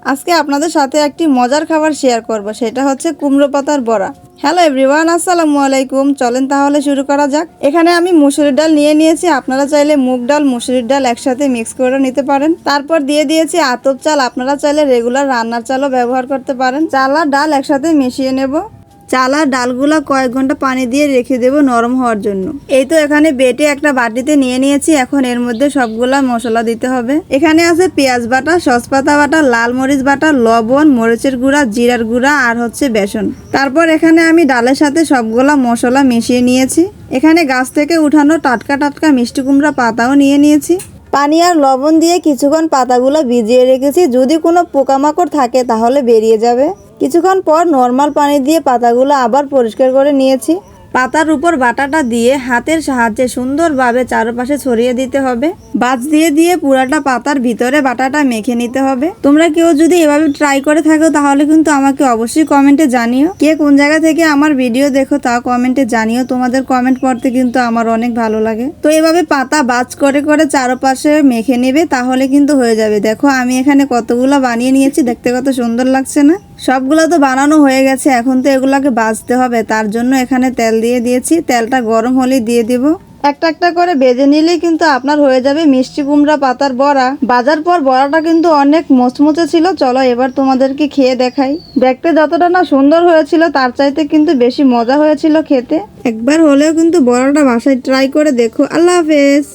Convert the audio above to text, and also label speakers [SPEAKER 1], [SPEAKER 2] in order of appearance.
[SPEAKER 1] আজকে আপনাদের সাথে একটি মজার খাবার শেয়ার করব, সেটা হচ্ছে কুমড়ো পাতার বড়া। হ্যালো এভরিওয়ান, আসসালামু আলাইকুম। চলেন তাহলে শুরু করা যাক। এখানে আমি মুসুরির ডাল নিয়ে নিয়েছি। আপনারা চাইলে মুগ ডাল, মুসুরির ডাল একসাথে মিক্স করে নিতে পারেন। তারপর দিয়ে দিয়েছি আতপ চাল। আপনারা চাইলে রেগুলার রান্নার চালও ব্যবহার করতে পারেন। চাল আর ডাল একসাথে মিশিয়ে নেব। চাল আর ডালগুলো কয়েক ঘন্টা পানি দিয়ে রেখে দেবো নরম হওয়ার জন্য। এই তো এখানে বেটে একটা বাটিতে নিয়ে নিয়েছি। এখন এর মধ্যে সবগুলা মশলা দিতে হবে। এখানে আছে পেঁয়াজ বাটা, সসপাতা বাটা, লাল মরিচ বাটা, লবণ, মরিচের গুঁড়া, জিরার গুঁড়া আর হচ্ছে বেসন। তারপর এখানে আমি ডালের সাথে সবগুলা মশলা মিশিয়ে নিয়েছি। এখানে গাছ থেকে উঠানো টাটকা টাটকা মিষ্টি কুমড়া পাতাও নিয়ে নিয়েছি। পানি আর লবণ দিয়ে কিছুক্ষণ পাতাগুলো ভিজিয়ে রেখেছি। যদি কোনো পোকামাকড় থাকে তাহলে বেরিয়ে যাবে। কিছুক্ষণ পর নর্মাল পানি দিয়ে পাতাগুলো আবার পরিষ্কার করে নিয়েছি। পাতার উপর বাটাটা দিয়ে হাতের সাহায্যে সুন্দরভাবে চারপাশে ছড়িয়ে দিতে হবে। বাজ দিয়ে দিয়ে পুরাটা পাতার ভিতরে বাটাটা মেখে নিতে হবে। তোমরা কেউ যদি এভাবে ট্রাই করে থাকো তাহলে কিন্তু আমাকে অবশ্যই কমেন্টে জানিও। কে কোন জায়গা থেকে আমার ভিডিও দেখো তা কমেন্টে জানিও। তোমাদের কমেন্ট পড়তে কিন্তু আমার অনেক ভালো লাগে। তো এভাবে পাতা বাজ করে করে চারপাশে মেখে নেবে, তাহলে কিন্তু হয়ে যাবে। দেখো আমি এখানে কতগুলো বানিয়ে নিয়েছি, দেখতে কত সুন্দর লাগছে না? সবগুলো তো বানানো হয়ে গেছে। এখন তো এগুলাকে ভাজতে হবে, তার জন্য এখানে তেল দিয়ে দিয়েছি। তেলটা গরম হলে দিয়ে দিব। একটা একটা করে ভেজে নিলেই কিন্তু আপনার হয়ে যাবে মিষ্টি কুমড়া পাতার বড়া। ভাজার পর বড়াটা কিন্তু অনেক মুচমুচে ছিল। চলো এবার তোমাদেরকে খেয়ে দেখাই। দেখতে যতটা না সুন্দর হয়েছিল তার চাইতে কিন্তু বেশি মজা হয়েছিল খেতে। একবার হলেও কিন্তু বড়াটা বাসায় ট্রাই করে দেখো। আল্লাহ হাফেজ।